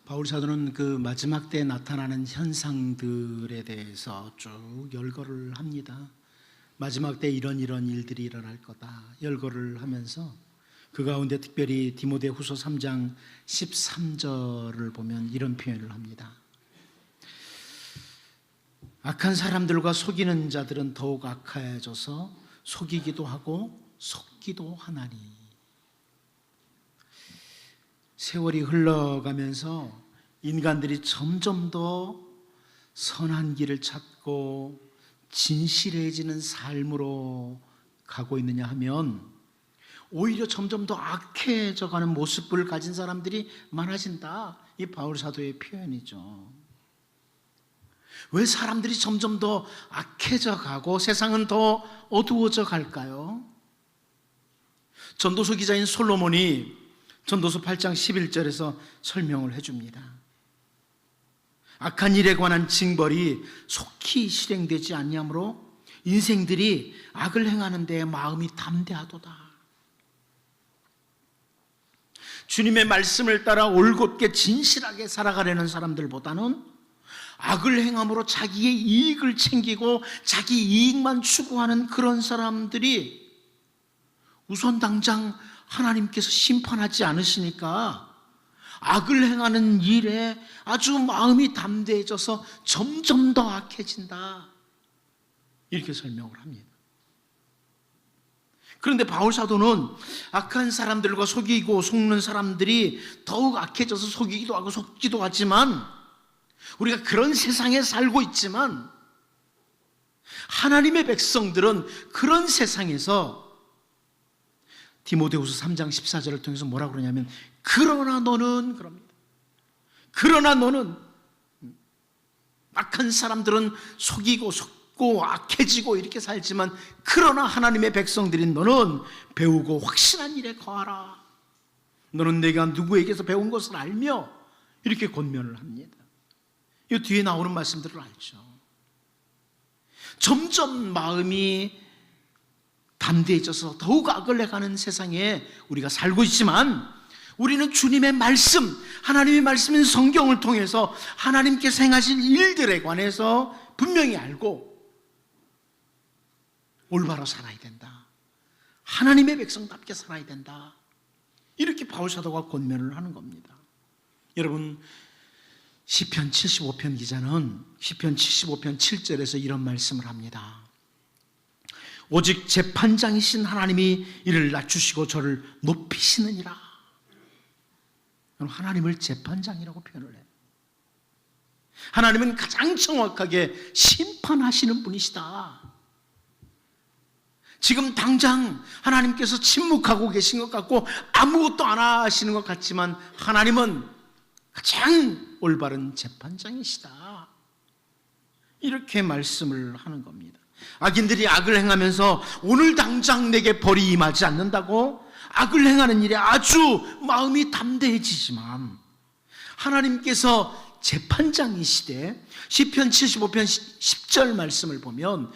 바울 사도는 그 마지막 때에 나타나는 현상들에 대해서 쭉 열거를 합니다. 마지막 때 이런 일들이 일어날 거다 열거를 하면서 그 가운데 특별히 디모데후서 3장 13절을 보면 이런 표현을 합니다. 악한 사람들과 속이는 자들은 더욱 악해져서 속이기도 하고 속기도 하나니. 세월이 흘러가면서 인간들이 점점 더 선한 길을 찾고 진실해지는 삶으로 가고 있느냐 하면 오히려 점점 더 악해져가는 모습을 가진 사람들이 많아진다. 이 바울 사도의 표현이죠. 왜 사람들이 점점 더 악해져 가고 세상은 더 어두워져 갈까요? 전도서 기자인 솔로몬이 전도서 8장 11절에서 설명을 해줍니다. 악한 일에 관한 징벌이 속히 실행되지 아니하므로 인생들이 악을 행하는 데 마음이 담대하도다. 주님의 말씀을 따라 올곧게 진실하게 살아가려는 사람들보다는 악을 행함으로 자기의 이익을 챙기고 자기 이익만 추구하는 그런 사람들이 우선 당장 하나님께서 심판하지 않으시니까 악을 행하는 일에 아주 마음이 담대해져서 점점 더 악해진다. 이렇게 설명을 합니다. 그런데 바울 사도는 악한 사람들과 속이고 속는 사람들이 더욱 악해져서 속이기도 하고 속기도 하지만 우리가 그런 세상에 살고 있지만 하나님의 백성들은 그런 세상에서 디모데후서 3장 14절을 통해서 뭐라고 그러냐면 그러나 너는 그럽니다. 그러나 너는 악한 사람들은 속이고 속고 악해지고 이렇게 살지만 그러나 하나님의 백성들인 너는 배우고 확신한 일에 거하라. 너는 내가 누구에게서 배운 것을 알며 이렇게 권면을 합니다. 이 뒤에 나오는 말씀들을 알죠. 점점 마음이 담대해져서 더욱 악을 해가는 세상에 우리가 살고 있지만 우리는 주님의 말씀, 하나님의 말씀인 성경을 통해서 하나님께서 행하신 일들에 관해서 분명히 알고 올바로 살아야 된다. 하나님의 백성답게 살아야 된다. 이렇게 바울 사도가 권면을 하는 겁니다. 여러분, 시편 75편 기자는 시편 75편 7절에서 이런 말씀을 합니다. 오직 재판장이신 하나님이 이를 낮추시고 저를 높이시느니라. 하나님을 재판장이라고 표현을 해요. 하나님은 가장 정확하게 심판하시는 분이시다. 지금 당장 하나님께서 침묵하고 계신 것 같고 아무것도 안 하시는 것 같지만 하나님은 가장 올바른 재판장이시다. 이렇게 말씀을 하는 겁니다. 악인들이 악을 행하면서 오늘 당장 내게 벌이 임하지 않는다고 악을 행하는 일에 아주 마음이 담대해지지만 하나님께서 재판장이시되 시편 75편 10절 말씀을 보면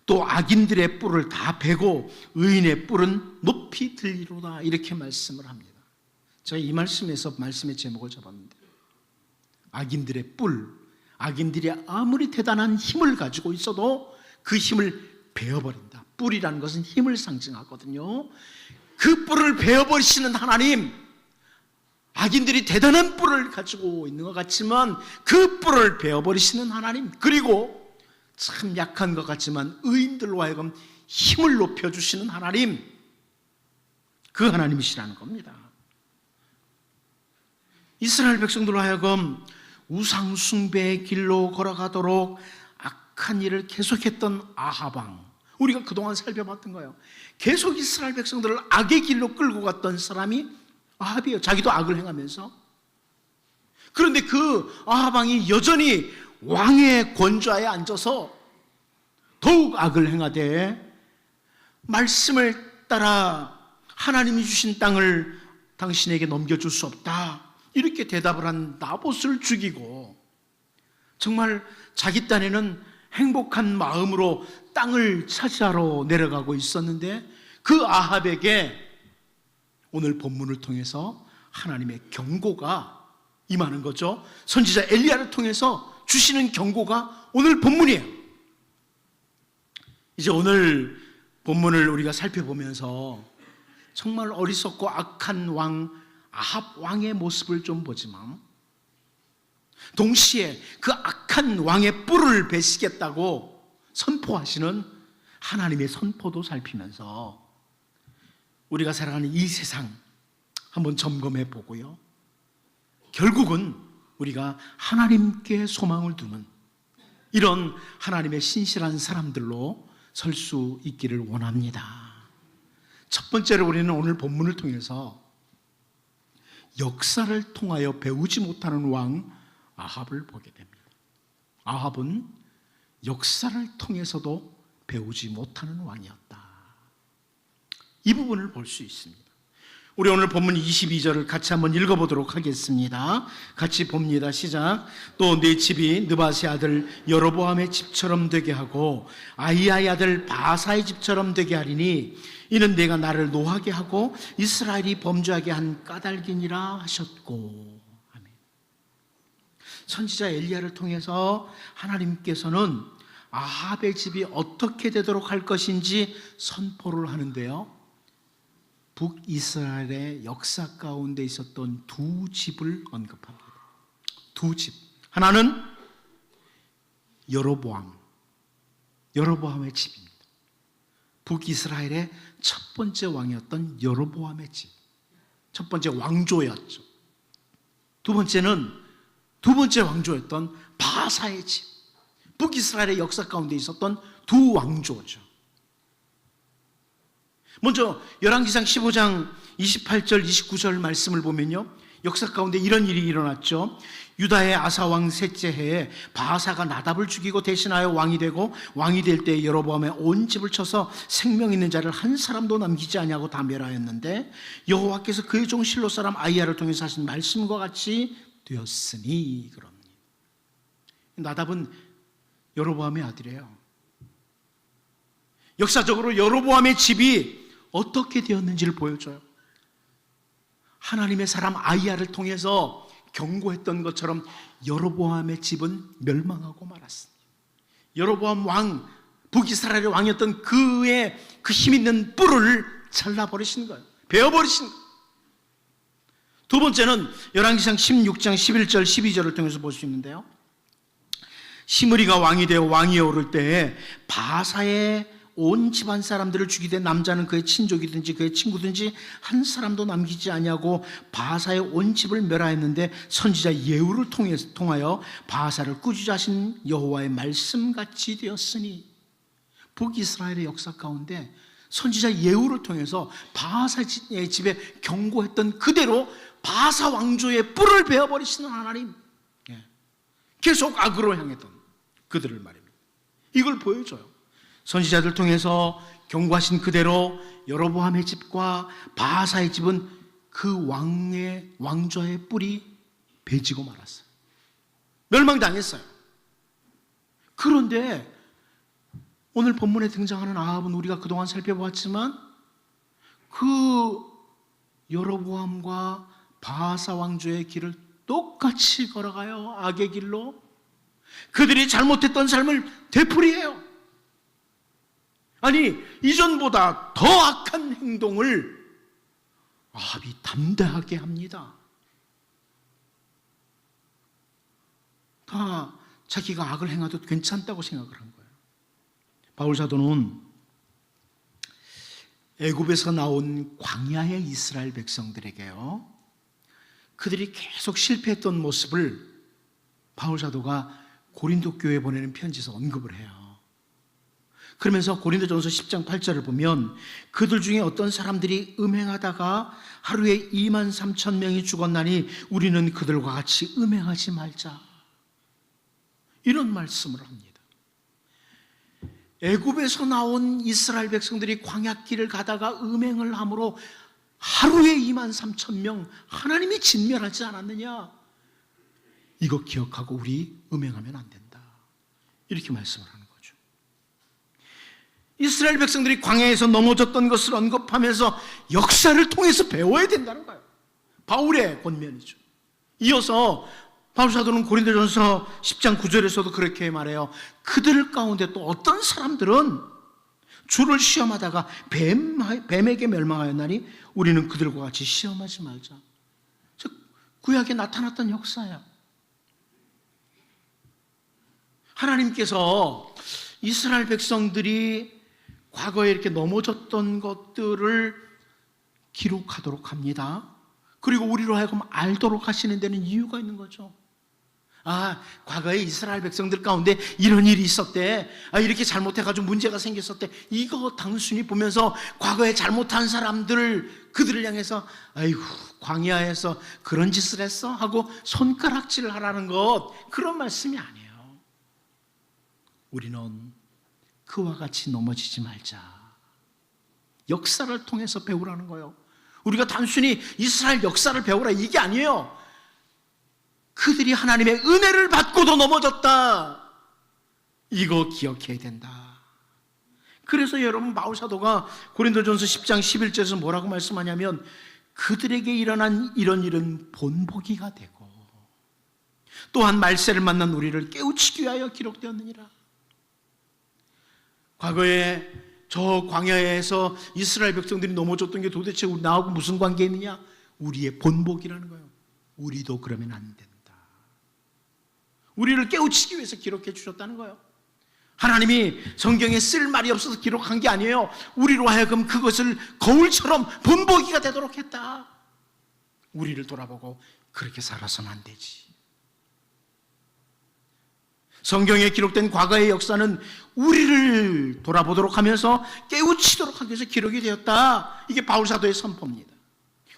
또 악인들의 뿔을 다 베고 의인의 뿔은 높이 들리로다 이렇게 말씀을 합니다. 제가 이 말씀에서 말씀의 제목을 잡았는데 악인들의 뿔, 악인들이 아무리 대단한 힘을 가지고 있어도 그 힘을 베어버린다. 뿔이라는 것은 힘을 상징하거든요. 그 뿔을 베어버리시는 하나님, 악인들이 대단한 뿔을 가지고 있는 것 같지만 그 뿔을 베어버리시는 하나님, 그리고 참 약한 것 같지만 의인들로 하여금 힘을 높여주시는 하나님, 그 하나님이시라는 겁니다. 이스라엘 백성들로 하여금 우상 숭배의 길로 걸어가도록 악한 일을 계속했던 아합 왕, 우리가 그동안 살펴봤던 거예요. 계속 이스라엘 백성들을 악의 길로 끌고 갔던 사람이 아합이에요. 자기도 악을 행하면서. 그런데 그 아합 왕이 여전히 왕의 권좌에 앉아서 더욱 악을 행하되 말씀을 따라 하나님이 주신 땅을 당신에게 넘겨줄 수 없다 이렇게 대답을 한 나봇을 죽이고 정말 자기 딴에는 행복한 마음으로 땅을 차지하러 내려가고 있었는데 그 아합에게 오늘 본문을 통해서 하나님의 경고가 임하는 거죠. 선지자 엘리야를 통해서 주시는 경고가 오늘 본문이에요. 이제 오늘 본문을 우리가 살펴보면서 정말 어리석고 악한 왕 아합 왕의 모습을 좀 보지만 동시에 그 악한 왕의 뿔을 베시겠다고 선포하시는 하나님의 선포도 살피면서 우리가 살아가는 이 세상 한번 점검해 보고요, 결국은 우리가 하나님께 소망을 두는 이런 하나님의 신실한 사람들로 설 수 있기를 원합니다. 첫 번째로 우리는 오늘 본문을 통해서 역사를 통하여 배우지 못하는 왕 아합을 보게 됩니다. 아합은 역사를 통해서도 배우지 못하는 왕이었다. 이 부분을 볼 수 있습니다. 우리 오늘 본문 22절을 같이 한번 읽어보도록 하겠습니다. 같이 봅니다. 시작. 또 네 집이 느바세 아들 여로보암의 집처럼 되게 하고 아히야의 아들 바사의 집처럼 되게 하리니 이는 내가 나를 노하게 하고 이스라엘이 범죄하게 한 까닭이니라 하셨고. 아멘. 선지자 엘리야를 통해서 하나님께서는 아합의 집이 어떻게 되도록 할 것인지 선포를 하는데요, 북이스라엘의 역사 가운데 있었던 두 집을 언급합니다. 두 집. 하나는 여로보암의 집입니다. 북이스라엘의 첫 번째 왕이었던 여로보암의 집. 첫 번째 왕조였죠. 두 번째 왕조였던 바사의 집. 북이스라엘의 역사 가운데 있었던 두 왕조죠. 먼저 열왕기상 15장 28절 29절 말씀을 보면요, 역사 가운데 이런 일이 일어났죠. 유다의 아사 왕 셋째 해에 바사가 나답을 죽이고 대신하여 왕이 되고, 왕이 될 때 여로보암의 온 집을 쳐서 생명 있는 자를 한 사람도 남기지 아니하고 다 멸하였는데 여호와께서 그의 종 실로 사람 아히야를 통해서 하신 말씀과 같이 되었으니 그럽니다. 나답은 여로보암의 아들이에요. 역사적으로 여로보암의 집이 어떻게 되었는지를 보여줘요. 하나님의 사람 아히야를 통해서 경고했던 것처럼 여로보암의 집은 멸망하고 말았습니다. 여로보암 왕, 북이스라엘의 왕이었던 그의 그 힘 있는 뿔을 잘라버리신 거예요. 베어버리신 거예요. 두 번째는 열왕기상 16장 11절 12절을 통해서 볼 수 있는데요, 시므리가 왕이 되어 왕위에 오를 때에 바사의 온 집안 사람들을 죽이되 남자는 그의 친족이든지 그의 친구든지 한 사람도 남기지 아니하고 바사의 온 집을 멸하였는데 선지자 예후를 통하여 바사를 꾸짖으신 여호와의 말씀같이 되었으니. 북이스라엘의 역사 가운데 선지자 예후를 통해서 바사의 집에 경고했던 그대로 바사 왕조의 뿔을 베어버리시는 하나님, 계속 악으로 향했던 그들을 말입니다. 이걸 보여줘요. 선지자들 통해서 경고하신 그대로 여로보암의 집과 바사의 집은 그 왕조의 뿔이 베지고 말았어요. 멸망당했어요. 그런데 오늘 본문에 등장하는 아합은 우리가 그동안 살펴보았지만 그 여로보암과 바사 왕조의 길을 똑같이 걸어가요. 악의 길로. 그들이 잘못했던 삶을 되풀이해요. 아니, 이전보다 더 악한 행동을 아합이 담대하게 합니다. 다 자기가 악을 행해도 괜찮다고 생각을 한 거예요. 바울 사도는 애굽에서 나온 광야의 이스라엘 백성들에게요, 그들이 계속 실패했던 모습을 바울 사도가 고린도 교회에 보내는 편지에서 언급을 해요. 그러면서 고린도전서 10장 8절을 보면 그들 중에 어떤 사람들이 음행하다가 하루에 2만 3천 명이 죽었나니 우리는 그들과 같이 음행하지 말자, 이런 말씀을 합니다. 애굽에서 나온 이스라엘 백성들이 광야길을 가다가 음행을 함으로 하루에 2만 3천 명 하나님이 진멸하지 않았느냐, 이거 기억하고 우리 음행하면 안 된다, 이렇게 말씀을 하는 거죠. 이스라엘 백성들이 광야에서 넘어졌던 것을 언급하면서 역사를 통해서 배워야 된다는 거예요. 바울의 권면이죠. 이어서 바울사도는 고린도전서 10장 9절에서도 그렇게 말해요. 그들 가운데 또 어떤 사람들은 주를 시험하다가 뱀에게 멸망하였나니 우리는 그들과 같이 시험하지 말자. 즉 구약에 나타났던 역사예요. 하나님께서 이스라엘 백성들이 과거에 이렇게 넘어졌던 것들을 기록하도록 합니다. 그리고 우리로 하여금 알도록 하시는 데는 이유가 있는 거죠. 과거에 이스라엘 백성들 가운데 이런 일이 있었대. 이렇게 잘못해가지고 문제가 생겼었대. 이거 단순히 보면서 과거에 잘못한 사람들, 그들을 향해서 아이고 광야에서 그런 짓을 했어? 하고 손가락질을 하라는 것, 그런 말씀이 아니에요. 우리는 그와 같이 넘어지지 말자. 역사를 통해서 배우라는 거예요. 우리가 단순히 이스라엘 역사를 배우라 이게 아니에요. 그들이 하나님의 은혜를 받고도 넘어졌다. 이거 기억해야 된다. 그래서 여러분 바울사도가 고린도전서 10장 11절에서 뭐라고 말씀하냐면 그들에게 일어난 이런 일은 본보기가 되고 또한 말세를 만난 우리를 깨우치기 위하여 기록되었느니라. 과거에 저 광야에서 이스라엘 백성들이 넘어졌던 게 도대체 나하고 무슨 관계 있느냐? 우리의 본보기라는 거예요. 우리도 그러면 안 된다. 우리를 깨우치기 위해서 기록해 주셨다는 거예요. 하나님이 성경에 쓸 말이 없어서 기록한 게 아니에요. 우리로 하여금 그것을 거울처럼 본보기가 되도록 했다. 우리를 돌아보고 그렇게 살아서는 안 되지. 성경에 기록된 과거의 역사는 우리를 돌아보도록 하면서 깨우치도록 하기 위해서 기록이 되었다. 이게 바울사도의 선포입니다.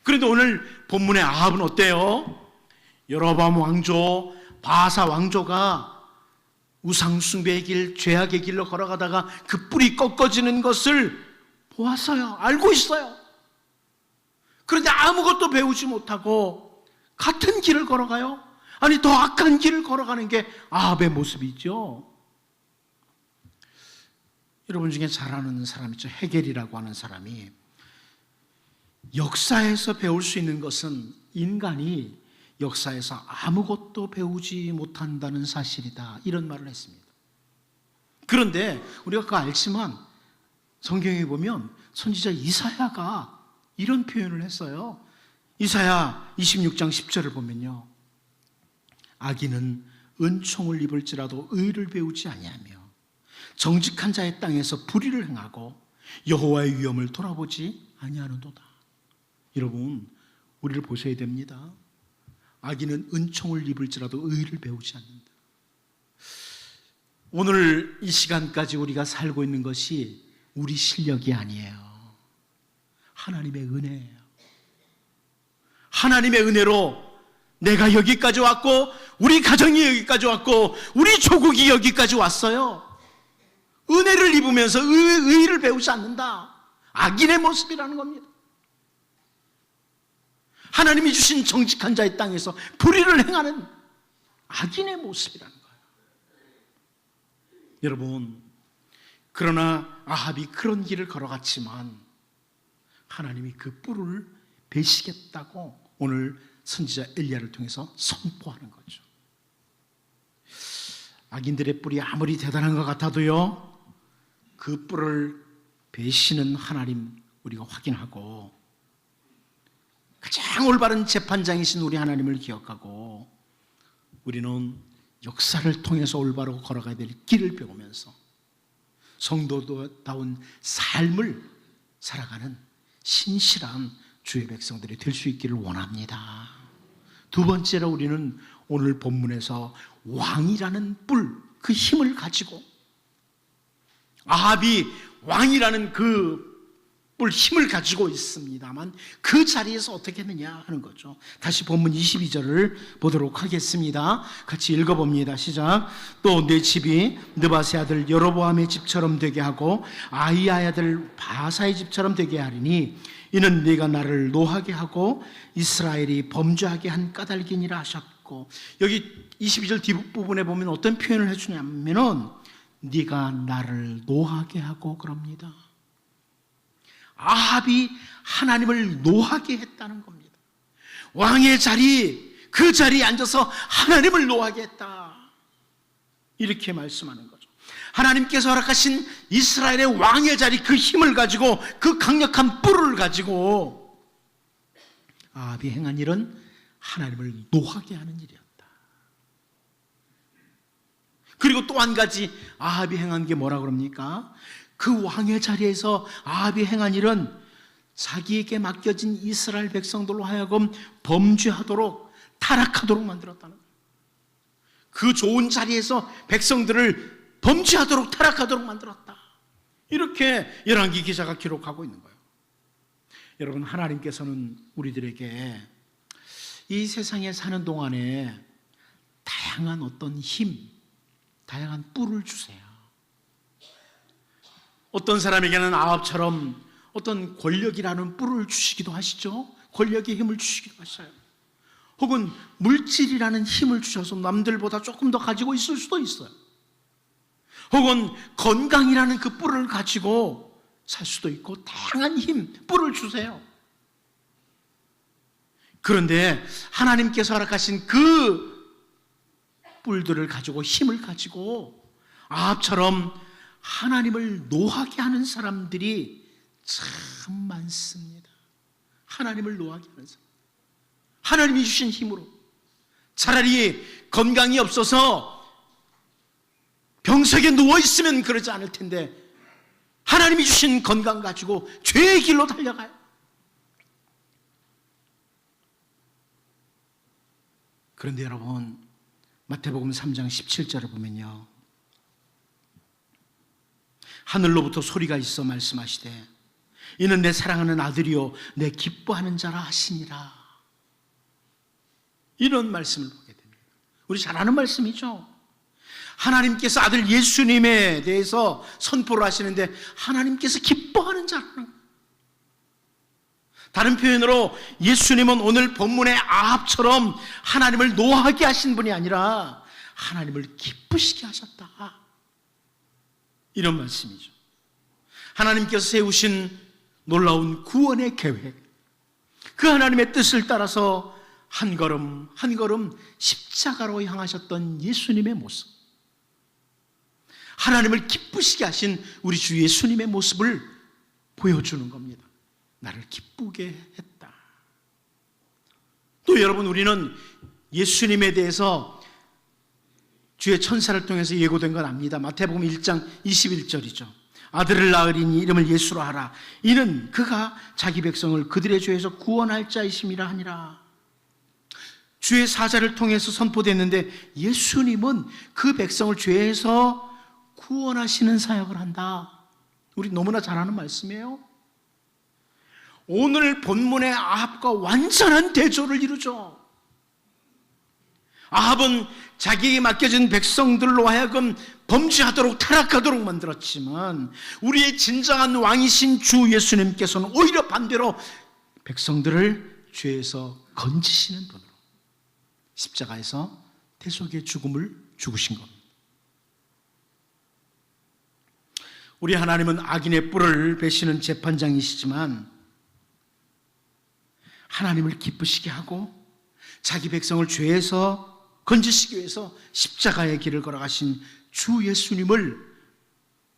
그런데 오늘 본문의 아합은 어때요? 여로보암 왕조, 바사 왕조가 우상숭배의 길, 죄악의 길로 걸어가다가 그 뿔이 꺾어지는 것을 보았어요. 알고 있어요. 그런데 아무것도 배우지 못하고 같은 길을 걸어가요. 아니 더 악한 길을 걸어가는 게 아합의 모습이죠. 여러분 중에 잘 아는 사람 있죠. 헤겔이라고 하는 사람이 역사에서 배울 수 있는 것은 인간이 역사에서 아무것도 배우지 못한다는 사실이다. 이런 말을 했습니다. 그런데 우리가 그거 알지만 성경에 보면 선지자 이사야가 이런 표현을 했어요. 이사야 26장 10절을 보면요. 악인은 은총을 입을지라도 의를 배우지 아니하며 정직한 자의 땅에서 불의를 행하고 여호와의 위엄을 돌아보지 아니하는도다. 여러분, 우리를 보셔야 됩니다. 악인은 은총을 입을지라도 의를 배우지 않는다. 오늘 이 시간까지 우리가 살고 있는 것이 우리 실력이 아니에요. 하나님의 은혜예요. 하나님의 은혜로 내가 여기까지 왔고 우리 가정이 여기까지 왔고 우리 조국이 여기까지 왔어요. 은혜를 입으면서 의를 배우지 않는다. 악인의 모습이라는 겁니다. 하나님이 주신 정직한 자의 땅에서 불의를 행하는 악인의 모습이라는 거예요. 여러분, 그러나 아합이 그런 길을 걸어갔지만 하나님이 그 뿔을 베시겠다고 오늘 선지자 엘리야를 통해서 선포하는 거죠. 악인들의 뿔이 아무리 대단한 것 같아도요, 그 뿔을 베시는 하나님 우리가 확인하고 가장 올바른 재판장이신 우리 하나님을 기억하고 우리는 역사를 통해서 올바르고 걸어가야 될 길을 배우면서 성도다운 삶을 살아가는 신실한 주의 백성들이 될 수 있기를 원합니다. 두 번째로 우리는 오늘 본문에서 왕이라는 뿔, 그 힘을 가지고 아합이 왕이라는 그 뿔 힘을 가지고 있습니다만 그 자리에서 어떻게 했느냐 하는 거죠. 다시 본문 22절을 보도록 하겠습니다. 같이 읽어봅니다. 시작. 또 내 집이 느바세 아들 여로보암의 집처럼 되게 하고 아히야의 아들 바사의 집처럼 되게 하리니 이는 네가 나를 노하게 하고 이스라엘이 범죄하게 한 까닭이니라 하셨고, 여기 22절 뒷부분에 보면 어떤 표현을 해주냐면은 네가 나를 노하게 하고 그럽니다. 아합이 하나님을 노하게 했다는 겁니다. 왕의 자리, 그 자리에 앉아서 하나님을 노하게 했다. 이렇게 말씀하는 거죠. 하나님께서 허락하신 이스라엘의 왕의 자리, 그 힘을 가지고, 그 강력한 뿔을 가지고 아합이 행한 일은 하나님을 노하게 하는 일이었다. 그리고 또 한 가지 아합이 행한 게 뭐라고 그럽니까? 그 왕의 자리에서 아합이 행한 일은 자기에게 맡겨진 이스라엘 백성들로 하여금 범죄하도록, 타락하도록 만들었다는 거예요. 그 좋은 자리에서 백성들을 범죄하도록, 타락하도록 만들었다. 이렇게 열왕기 기자가 기록하고 있는 거예요. 여러분, 하나님께서는 우리들에게 이 세상에 사는 동안에 다양한 어떤 힘, 다양한 뿔을 주세요. 어떤 사람에게는 아합처럼 어떤 권력이라는 뿔을 주시기도 하시죠. 권력의 힘을 주시기도 하셔요. 혹은 물질이라는 힘을 주셔서 남들보다 조금 더 가지고 있을 수도 있어요. 혹은 건강이라는 그 뿔을 가지고 살 수도 있고, 다양한 힘, 뿔을 주세요. 그런데 하나님께서 허락하신 그 뿔들을 가지고, 힘을 가지고 아합처럼 하나님을 노하게 하는 사람들이 참 많습니다. 하나님을 노하게 하는 사람, 하나님이 주신 힘으로. 차라리 건강이 없어서 병석에 누워있으면 그러지 않을 텐데 하나님이 주신 건강 가지고 죄의 길로 달려가요. 그런데 여러분, 마태복음 3장 17절을 보면요, 하늘로부터 소리가 있어 말씀하시되 이는 내 사랑하는 아들이요 내 기뻐하는 자라 하시니라. 이런 말씀을 보게 됩니다. 우리 잘 아는 말씀이죠. 하나님께서 아들 예수님에 대해서 선포를 하시는데 하나님께서 기뻐하는 자라는 거예요. 다른 표현으로 예수님은 오늘 본문의 아합처럼 하나님을 노하게 하신 분이 아니라 하나님을 기쁘시게 하셨다. 이런 말씀이죠. 하나님께서 세우신 놀라운 구원의 계획, 그 하나님의 뜻을 따라서 한 걸음 한 걸음 십자가로 향하셨던 예수님의 모습, 하나님을 기쁘시게 하신 우리 주 예수님의 모습을 보여주는 겁니다. 나를 기쁘게 했다. 또 여러분, 우리는 예수님에 대해서 주의 천사를 통해서 예고된 건 압니다. 마태복음 1장 21절이죠. 아들을 낳으리니 이름을 예수로 하라. 이는 그가 자기 백성을 그들의 죄에서 구원할 자이심이라 하니라. 주의 사자를 통해서 선포됐는데 예수님은 그 백성을 죄에서 구원하시는 사역을 한다. 우리 너무나 잘 아는 말씀이에요. 오늘 본문의 아합과 완전한 대조를 이루죠. 아합은 자기에게 맡겨진 백성들로 하여금 범죄하도록, 타락하도록 만들었지만 우리의 진정한 왕이신 주 예수님께서는 오히려 반대로 백성들을 죄에서 건지시는 분으로 십자가에서 대속의 죽음을 죽으신 겁니다. 우리 하나님은 악인의 뿔을 베시는 재판장이시지만 하나님을 기쁘시게 하고 자기 백성을 죄에서 건지시기 위해서 십자가의 길을 걸어가신 주 예수님을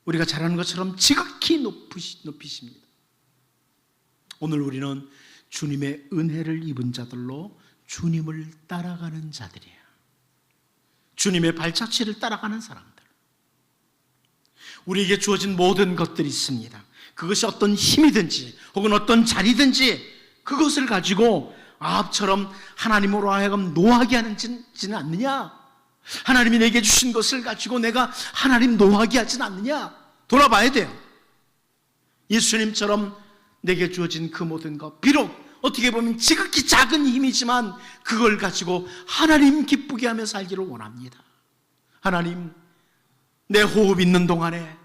우리가 잘 아는 것처럼 지극히 높이십니다. 오늘 우리는 주님의 은혜를 입은 자들로 주님을 따라가는 자들이에요. 주님의 발자취를 따라가는 사람들. 우리에게 주어진 모든 것들이 있습니다. 그것이 어떤 힘이든지 혹은 어떤 자리든지 그것을 가지고 아합처럼 하나님으로 하여금 노하게 하지는 않느냐? 하나님이 내게 주신 것을 가지고 내가 하나님 노하게 하지는 않느냐? 돌아봐야 돼요. 예수님처럼 내게 주어진 그 모든 것, 비록 어떻게 보면 지극히 작은 힘이지만 그걸 가지고 하나님 기쁘게 하며 살기를 원합니다. 하나님, 내 호흡 있는 동안에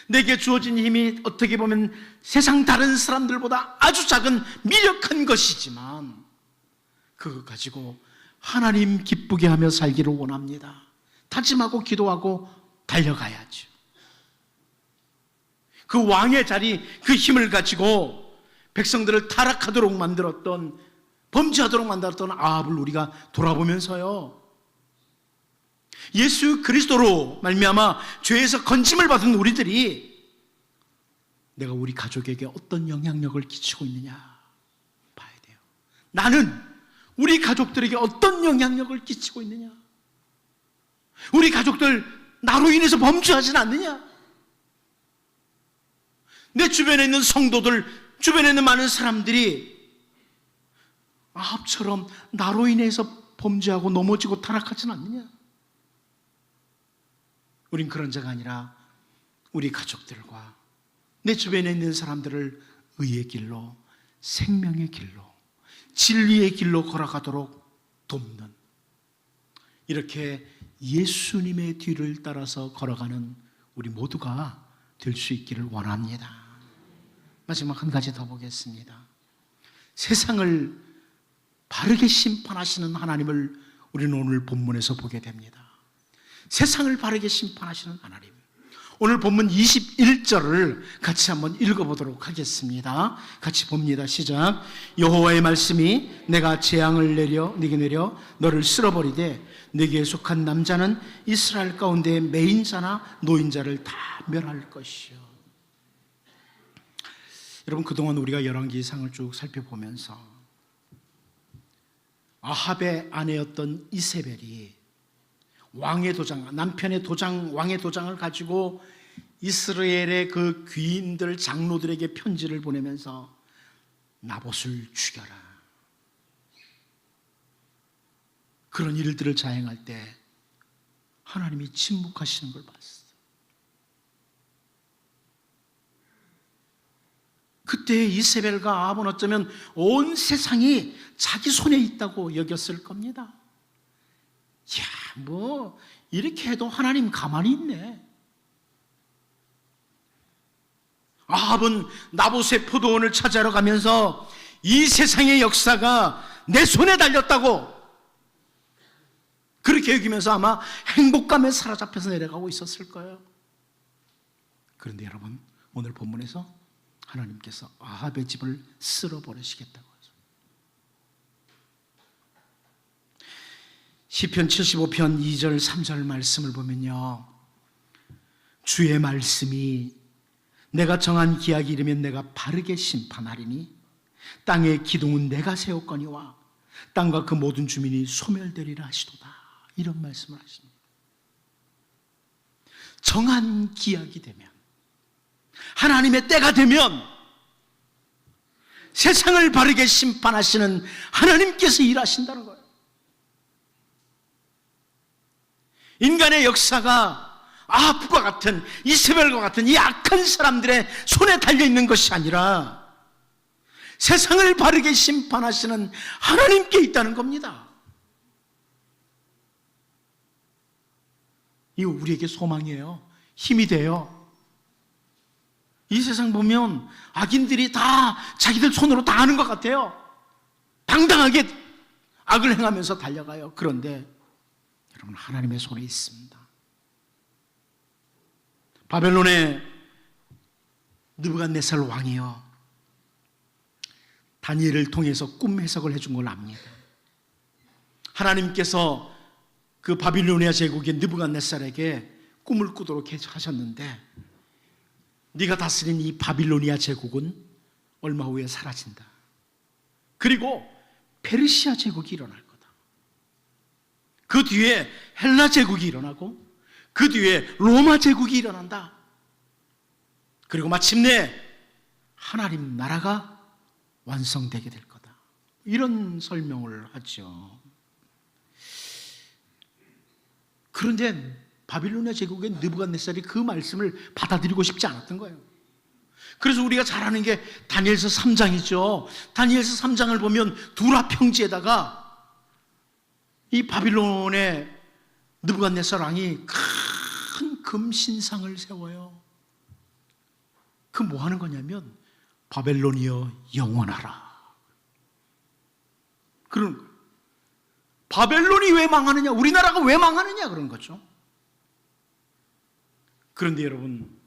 내게 주어진 힘이 어떻게 보면 세상 다른 사람들보다 아주 작은 미력한 것이지만 그것 가지고 하나님 기쁘게 하며 살기를 원합니다. 다짐하고 기도하고 달려가야죠. 그 왕의 자리, 그 힘을 가지고 백성들을 타락하도록 만들었던 범죄하도록 만들었던 아합을 우리가 돌아보면서요, 예수 그리스도로 말미암아 죄에서 건짐을 받은 우리들이 내가 우리 가족에게 어떤 영향력을 끼치고 있느냐 봐야 돼요. 나는 우리 가족들에게 어떤 영향력을 끼치고 있느냐, 우리 가족들 나로 인해서 범죄하진 않느냐, 내 주변에 있는 성도들, 주변에 있는 많은 사람들이 아합처럼 나로 인해서 범죄하고 넘어지고 타락하진 않느냐. 우린 그런 자가 아니라 우리 가족들과 내 주변에 있는 사람들을 의의 길로, 생명의 길로, 진리의 길로 걸어가도록 돕는, 이렇게 예수님의 뒤를 따라서 걸어가는 우리 모두가 될 수 있기를 원합니다. 마지막 한 가지 더 보겠습니다. 세상을 바르게 심판하시는 하나님을 우리는 오늘 본문에서 보게 됩니다. 세상을 바르게 심판하시는 하나님. 오늘 본문 21절을 같이 한번 읽어보도록 하겠습니다. 같이 봅니다. 시작. 여호와의 말씀이 내가 재앙을 네게 내려 너를 쓸어버리되 네게 속한 남자는 이스라엘 가운데 매인자나 노인자를 다 멸할 것이요. 여러분, 그동안 우리가 열왕기상을 쭉 살펴보면서 아합의 아내였던 이세벨이 왕의 도장, 남편의 도장, 왕의 도장을 가지고 이스라엘의 그 귀인들, 장로들에게 편지를 보내면서 나봇을 죽여라, 그런 일들을 자행할 때 하나님이 침묵하시는 걸 봤어요. 그때 이세벨과 아합은 어쩌면 온 세상이 자기 손에 있다고 여겼을 겁니다. 야, 뭐 이렇게 해도 하나님 가만히 있네. 아합은 나봇의 포도원을 찾아러 가면서 이 세상의 역사가 내 손에 달렸다고 그렇게 여기면서 아마 행복감에 사로잡혀서 내려가고 있었을 거예요. 그런데 여러분, 오늘 본문에서 하나님께서 아합의 집을 쓸어버리시겠다고 하죠. 시편 75편 2절 3절 말씀을 보면요, 주의 말씀이 내가 정한 기약이 이르면 내가 바르게 심판하리니 땅의 기둥은 내가 세웠거니와 땅과 그 모든 주민이 소멸되리라 하시도다. 이런 말씀을 하십니다. 정한 기약이 되면, 하나님의 때가 되면 세상을 바르게 심판하시는 하나님께서 일하신다는 거예요. 인간의 역사가 아합과 같은, 이세벨과 같은 이 악한 사람들의 손에 달려있는 것이 아니라 세상을 바르게 심판하시는 하나님께 있다는 겁니다. 이거 우리에게 소망이에요. 힘이 돼요. 이 세상 보면 악인들이 다 자기들 손으로 다 하는 것 같아요. 당당하게 악을 행하면서 달려가요. 그런데 여러분, 하나님의 손에 있습니다. 바벨론의 느부갓네살 왕이요, 다니엘을 통해서 꿈 해석을 해준 걸 압니다. 하나님께서 그 바빌로니아 제국의 느부갓네살에게 꿈을 꾸도록 하셨는데, 네가 다스린 이 바빌로니아 제국은 얼마 후에 사라진다. 그리고 페르시아 제국이 일어날 거다. 그 뒤에 헬라 제국이 일어나고 그 뒤에 로마 제국이 일어난다. 그리고 마침내 하나님 나라가 완성되게 될 거다. 이런 설명을 하죠. 그런데 바빌로니아 제국의 느부갓네살이 그 말씀을 받아들이고 싶지 않았던 거예요. 그래서 우리가 잘 아는 게 다니엘서 3장이죠. 다니엘서 3장을 보면 두라 평지에다가 이 바빌론의 느부갓네살 왕이 큰 금신상을 세워요. 그 뭐 하는 거냐면 바벨론이여 영원하라. 그런 거예요. 바벨론이 왜 망하느냐, 우리나라가 왜 망하느냐, 그런 거죠. 그런데 여러분,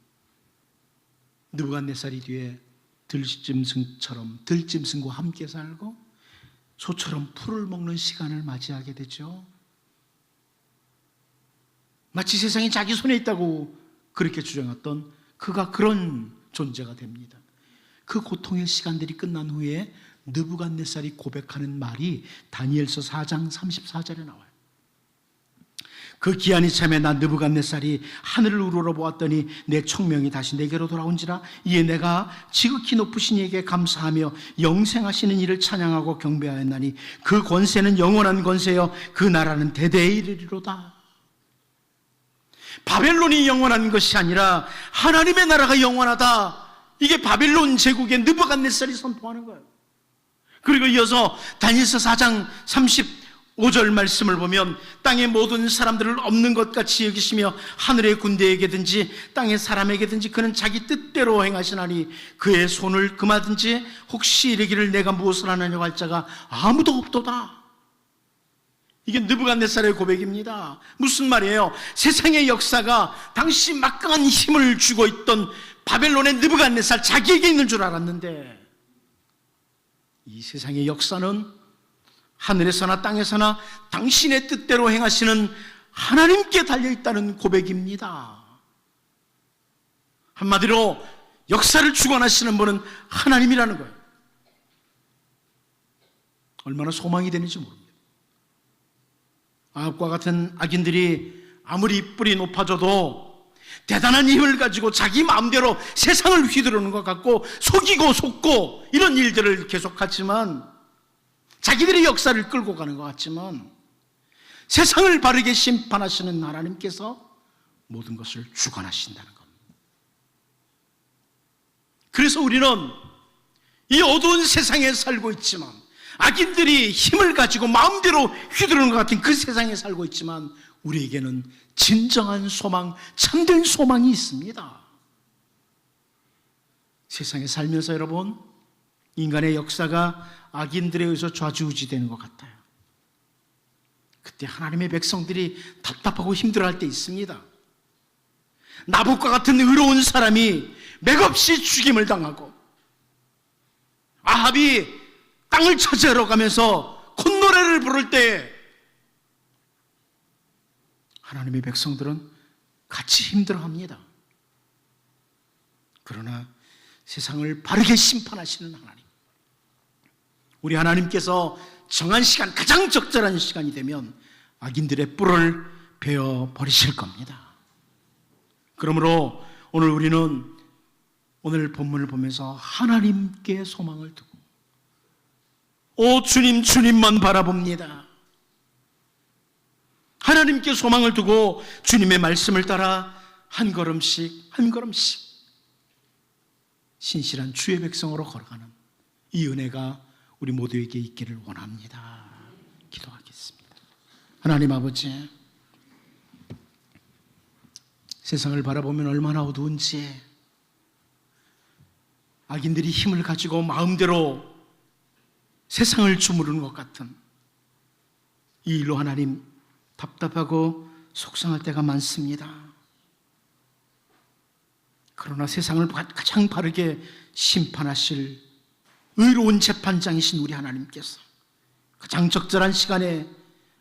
느부갓네살이 뒤에 들짐승처럼 들짐승과 함께 살고 소처럼 풀을 먹는 시간을 맞이하게 되죠. 마치 세상이 자기 손에 있다고 그렇게 주장했던 그가 그런 존재가 됩니다. 그 고통의 시간들이 끝난 후에 느부갓네살이 고백하는 말이 다니엘서 4장 34절에 나와요. 그 기한이 참에 나 느부갓네살이 하늘을 우러러보았더니 내 청명이 다시 내게로 돌아온지라. 이에 내가 지극히 높으신 이에게 감사하며 영생하시는 이를 찬양하고 경배하였나니 그 권세는 영원한 권세여 그 나라는 대대에 이르리로다. 바벨론이 영원한 것이 아니라 하나님의 나라가 영원하다. 이게 바벨론 제국의 느부갓네살이 선포하는 거예요. 그리고 이어서 다니엘서 4장 35절 말씀을 보면 땅의 모든 사람들을 없는 것 같이 여기시며 하늘의 군대에게든지 땅의 사람에게든지 그는 자기 뜻대로 행하시나니 그의 손을 금하든지 혹시 이르기를 내가 무엇을 하느냐고 할 자가 아무도 없도다. 이게 느부갓네살의 고백입니다. 무슨 말이에요? 세상의 역사가 당시 막강한 힘을 쥐고 있던 바벨론의 느부갓네살 자기에게 있는 줄 알았는데 이 세상의 역사는 하늘에서나 땅에서나 당신의 뜻대로 행하시는 하나님께 달려있다는 고백입니다. 한마디로 역사를 주관하시는 분은 하나님이라는 거예요. 얼마나 소망이 되는지 모릅니다. 아합과 같은 악인들이 아무리 뿔이 높아져도 대단한 힘을 가지고 자기 마음대로 세상을 휘두르는 것 같고 속이고 속고 이런 일들을 계속하지만 자기들의 역사를 끌고 가는 것 같지만 세상을 바르게 심판하시는 하나님께서 모든 것을 주관하신다는 겁니다. 그래서 우리는 이 어두운 세상에 살고 있지만 악인들이 힘을 가지고 마음대로 휘두르는 것 같은 그 세상에 살고 있지만 우리에게는 진정한 소망, 참된 소망이 있습니다. 세상에 살면서 여러분, 인간의 역사가 악인들에 의해서 좌지우지되는 것 같아요. 그때 하나님의 백성들이 답답하고 힘들어할 때 있습니다. 나봇과 같은 의로운 사람이 맥없이 죽임을 당하고 아합이 땅을 차지하러 가면서 콧노래를 부를 때 하나님의 백성들은 같이 힘들어합니다. 그러나 세상을 바르게 심판하시는 하나님, 우리 하나님께서 정한 시간, 가장 적절한 시간이 되면 악인들의 뿔을 베어버리실 겁니다. 그러므로 오늘 우리는 오늘 본문을 보면서 하나님께 소망을 두고 오 주님, 주님만 바라봅니다. 하나님께 소망을 두고 주님의 말씀을 따라 한 걸음씩 한 걸음씩 신실한 주의 백성으로 걸어가는 이 은혜가 우리 모두에게 있기를 원합니다. 기도하겠습니다. 하나님 아버지, 세상을 바라보면 얼마나 어두운지, 악인들이 힘을 가지고 마음대로 세상을 주무르는 것 같은 이 일로 하나님 답답하고 속상할 때가 많습니다. 그러나 세상을 가장 바르게 심판하실 의로운 재판장이신 우리 하나님께서 가장 적절한 시간에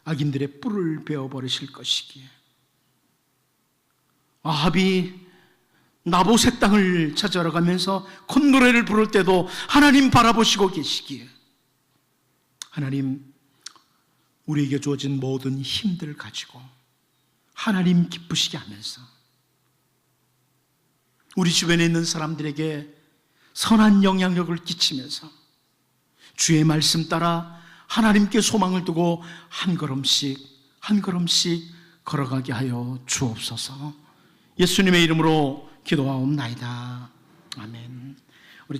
악인들의 뿔을 베어버리실 것이기에 아합이 나봇의 땅을 찾아러 가면서 콧노래를 부를 때도 하나님 바라보시고 계시기에 하나님, 우리에게 주어진 모든 힘들을 가지고 하나님 기쁘시게 하면서 우리 주변에 있는 사람들에게 선한 영향력을 끼치면서 주의 말씀 따라 하나님께 소망을 두고 한 걸음씩 한 걸음씩 걸어가게 하여 주옵소서. 예수님의 이름으로 기도하옵나이다. 아멘.